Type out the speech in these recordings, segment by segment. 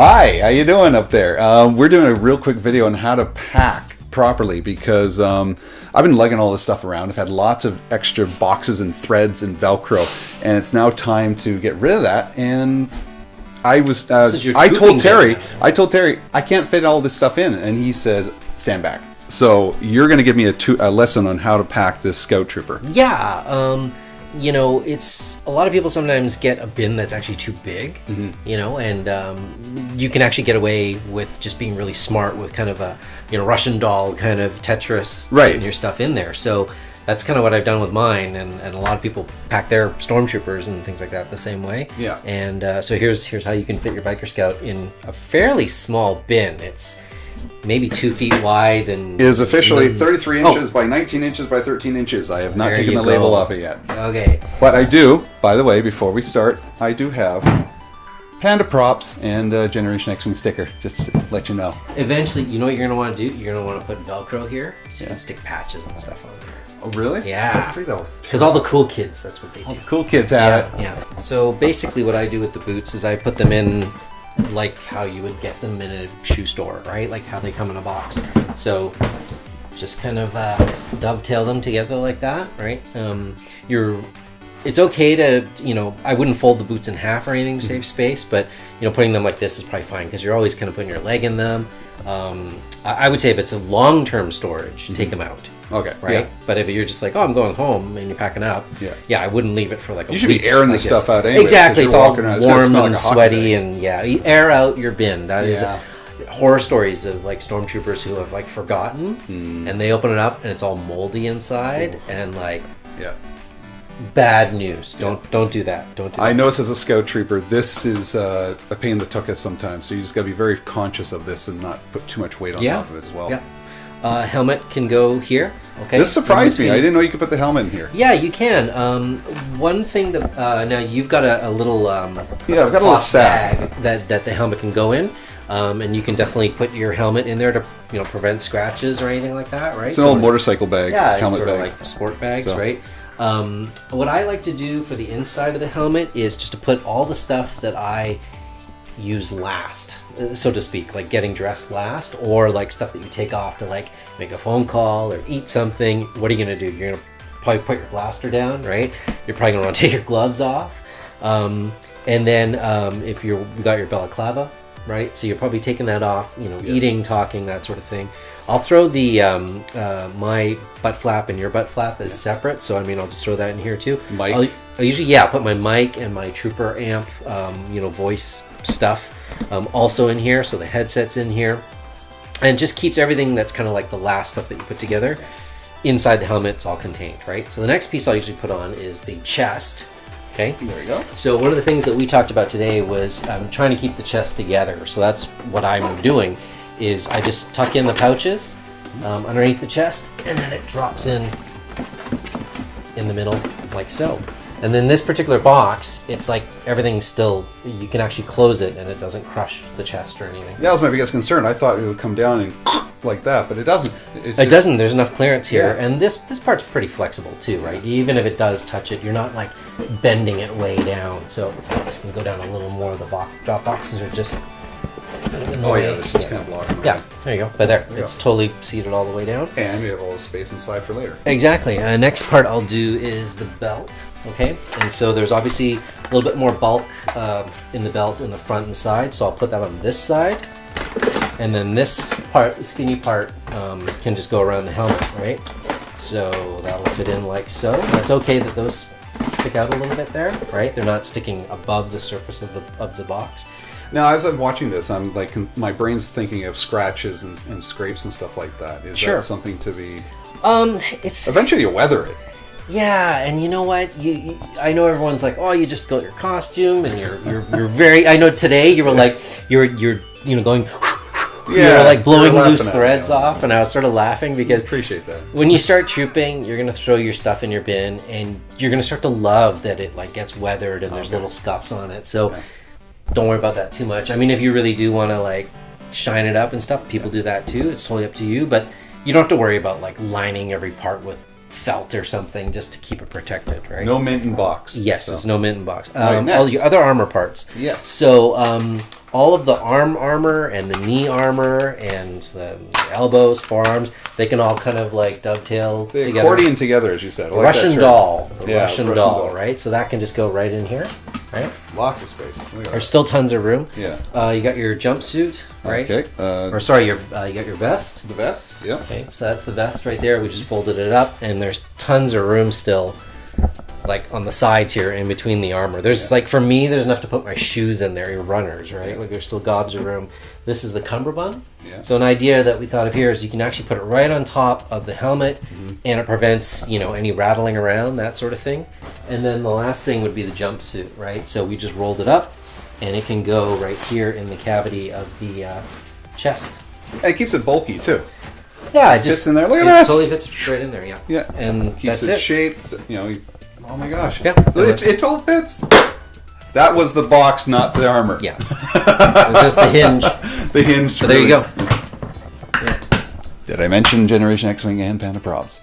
Hi, how you doing up there? We're doing a real quick video on how to pack properly because I've been lugging all this stuff around. I've had lots of extra boxes and threads and Velcro, and it's now time to get rid of that. And I told Terry I can't fit all this stuff in, and he says stand back. So you're going to give me a lesson on how to pack this Scout Trooper. Yeah. You know, it's a lot of people sometimes get a bin that's actually too big, you know, and you can actually get away with just being really smart with kind of a, Russian doll kind of Tetris, putting your stuff in there. So that's kind of what I've done with mine, and a lot of people pack their stormtroopers and things like that the same way. Yeah. And so here's how you can fit your Biker Scout in a fairly small bin. It's maybe 2 feet wide and is officially 33 inches by 19 inches by 13 inches. I have not taken the label off it yet. Okay. But I do, by the way, before we start, I do have Panda props and Generation X-Wing sticker, just to let you know. Eventually, you know what you're going to want to do? You're going to want to put Velcro here so you can stick patches and stuff on there. Oh, really? Yeah. Because all the cool kids, that's what they do. All the cool kids have it. Yeah. So basically what I do with the boots is I put them in like how you would get them in a shoe store, right? Like how they come in a box. So just kind of dovetail them together like that, right? It's okay to, I wouldn't fold the boots in half or anything to save space, but, putting them like this is probably fine because you're always kind of putting your leg in them. I would say if it's a long-term storage, take them out. Okay. Right? Yeah. But if you're just like, I'm going home and you're packing up, I wouldn't leave it for like a week. You should be airing this stuff out anyway. Exactly. It's all warm and sweaty and you air out your bin. That is horror stories of like stormtroopers who have like forgotten and they open it up and it's all moldy inside and like bad news. Don't do that. Don't do that. I notice as a Scout Trooper, this is a pain in the tuchus sometimes. So you just got to be very conscious of this and not put too much weight on top of it as well. Yeah. Helmet can go here. Okay. This surprised me. I didn't know you could put the helmet in here. Yeah, you can. One thing that now you've got a little I've got a little sack that the helmet can go in, and you can definitely put your helmet in there to prevent scratches or anything like that, right? It's an old motorcycle bag. Yeah, helmet sort bag. of like sport bags, right? What I like to do for the inside of the helmet is just to put all the stuff that I use last, so to speak, like getting dressed last, or like stuff that you take off to like make a phone call or eat something. What are you gonna do? You're gonna probably put your blaster down, right? You're probably gonna want to take your gloves off, and then if you got your balaclava, right? So you're probably taking that off, eating, talking, that sort of thing. I'll throw the my butt flap and your butt flap as separate, so I'll just throw that in here too. Mic. I'll usually put my mic and my trooper amp, voice stuff also in here, so the headset's in here, and just keeps everything that's kind of like the last stuff that you put together inside the helmet. It's all contained, right? So the next piece I'll usually put on is the chest. Okay, there you go. So one of the things that we talked about today was trying to keep the chest together. So that's what I'm doing, is I just tuck in the pouches underneath the chest, and then it drops in the middle like so. And then this particular box, it's like everything's still, you can actually close it and it doesn't crush the chest or anything. That was my biggest concern. I thought it would come down and like that, but it doesn't. It doesn't. There's enough clearance here. Yeah. And this part's pretty flexible too, right? Even if it does touch it, you're not like bending it way down. So this can go down a little more. The drop boxes are just this is kind of blocking. Right? Yeah, there you go. But there, it's totally seated all the way down. And we have all the space inside for later. Exactly. Next part I'll do is the belt. Okay, and so there's obviously a little bit more bulk in the belt in the front and side, so I'll put that on this side, and then this part, the skinny part, can just go around the helmet, right? So that'll fit in like so. It's okay that those stick out a little bit there, right? They're not sticking above the surface of the box. Now, as I'm watching this, I'm like, my brain's thinking of scratches and scrapes and stuff like that. Is that something to be? It's eventually you weather it. Yeah, and you know what? I know everyone's like, oh, you just built your costume, and you're very. I know today you were like, you're going. You're like blowing loose threads off, and I was sort of laughing because appreciate that. When you start trooping, you're gonna throw your stuff in your bin, and you're gonna start to love that it like gets weathered and there's little scuffs on it. So don't worry about that too much. I mean, if you really do want to like shine it up and stuff, people do that too. It's totally up to you, but you don't have to worry about like lining every part with felt or something just to keep it protected, right? No mint in box. Yes, it's no mint in box. Right, all your other armor parts. Yes. So all of the arm armor and the knee armor and the elbows, forearms, they can all kind of like dovetail The together. accordion together, as you said. I like Russian that term. doll. The Yeah, Russian Russian doll, doll. right? So that can just go right in here, right? Lots of space. Look at There's still tons of room. Yeah. You got your jumpsuit, that. right? Okay. Or sorry, you got your vest. The vest. Yeah. Okay, so that's the vest right there. We just folded it up, and there's tons of room still, like on the sides here, in between the armor. There's like, for me, there's enough to put my shoes in there, your runners, right? Like there's still gobs of room. This is the cummerbund. Yeah. So an idea that we thought of here is you can actually put it right on top of the helmet, and it prevents any rattling around, that sort of thing. And then the last thing would be the jumpsuit, right? So we just rolled it up, and it can go right here in the cavity of the chest. And it keeps it bulky too. Yeah, it Fits just in there. Look at it that. totally fits right in there. Yeah. Yeah. And Keeps that's it it. shaped. Oh my gosh. Yeah. It all fits. That was the box, not the armor. Yeah. It's just the hinge. The hinge. So there you go. really- Did I mention Generation X-Wing and Panda Props?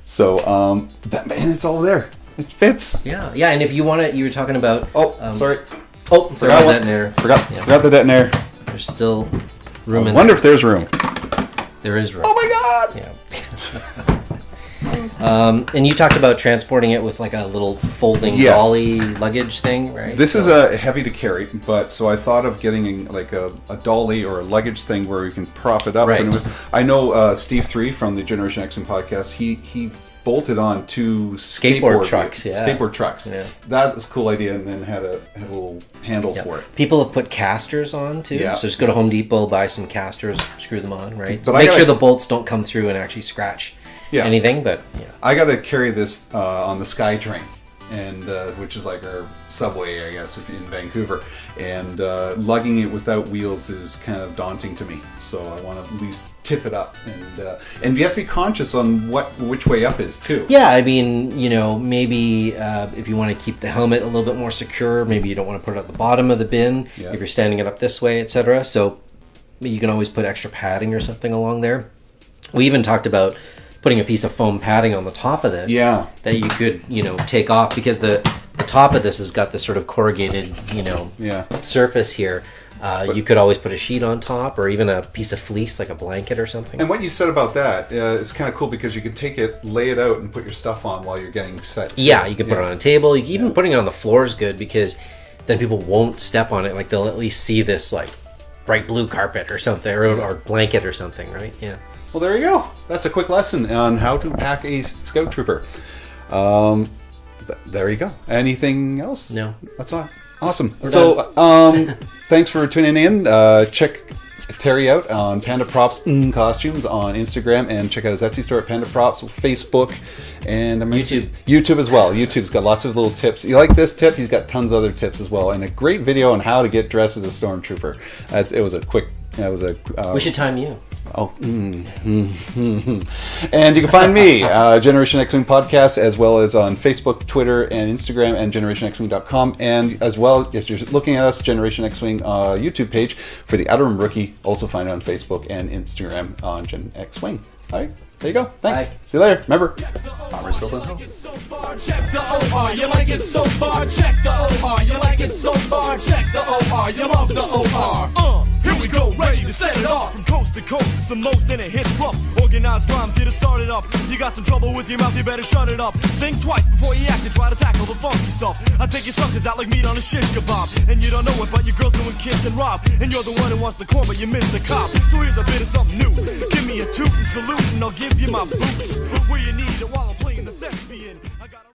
So, and it's all there. It fits. Yeah. Yeah. And if you want to, you were talking about. Oh, sorry. Oh, forgot one. that there. Forgot the detonator. There's still room I in wonder there. if there's room. There is room. Oh my god! Yeah. And you talked about transporting it with like a little folding Yes. dolly luggage thing, right? This is a heavy to carry, but so I thought of getting like a dolly or a luggage thing where we can prop it up. Right. And I know Steve 3 from the Generation X podcast. He bolted on two Skateboard trucks, yeah. Skateboard trucks. Yeah. That was a cool idea, and then had a little handle Yeah. for it. People have put casters on too. Yeah. So just go to Home Depot, buy some casters, screw them on, right? But I Make gotta- sure the bolts don't come through and actually scratch Yeah. anything, but yeah. I got to carry this on the SkyTrain, and which is like our subway, I guess, if in Vancouver. And lugging it without wheels is kind of daunting to me. So I want to at least tip it up, and you have to be conscious on which way up is too. Yeah, I mean, maybe if you want to keep the helmet a little bit more secure, maybe you don't want to put it at the bottom of the bin Yeah. if you're standing it up this way, etc. So you can always put extra padding or something along there. We even talked about putting a piece of foam padding on the top of this Yeah. that you could, take off, because the top of this has got this sort of corrugated, Yeah. surface here. You could always put a sheet on top, or even a piece of fleece, like a blanket or something. And what you said about that is kind of cool, because you could take it, lay it out, and put your stuff on while you're getting set. Yeah, you can put it on a table. You can, even putting it on the floor is good, because then people won't step on it. Like they'll at least see this like bright blue carpet or something, or blanket or something, right? Yeah. Well, there you go. That's a quick lesson on how to pack a Scout Trooper. There you go. Anything else? No. That's all. Awesome. Thanks for tuning in. Check Terry out on Panda Props Costumes on Instagram, and check out his Etsy store at Panda Props, Facebook, and YouTube as well. YouTube's got lots of little tips. You like this tip? He's got tons of other tips as well, and a great video on how to get dressed as a stormtrooper. It was a quick. We should time you. Oh, And you can find me, Generation X-Wing Podcast, as well as on Facebook, Twitter, and Instagram, and GenerationXwing.com. And as well, if you're looking at us, Generation X-Wing YouTube page for the Outer Rim Rookie, also find it on Facebook and Instagram on Gen X-Wing. All right, there you go. Thanks. Bye. See you later. Remember, Armor's built on home. Check the OR, you like it so far. Check the OR, you like it so far. Check the OR, you love the OR. Here we go, ready to set it off. From coast to coast, it's the most and it hits rough. Organized rhymes here to start it up. You got some trouble with your mouth, you better shut it up. Think twice before you act and try to tackle the funky stuff. I take your suckers out like meat on a shish kebab. And you don't know it, but your girl's doing kiss and rob. And you're the one who wants the corn, but you miss the cop. So here's a bit of something new. Give me a toot and salute, and I'll give you my boots.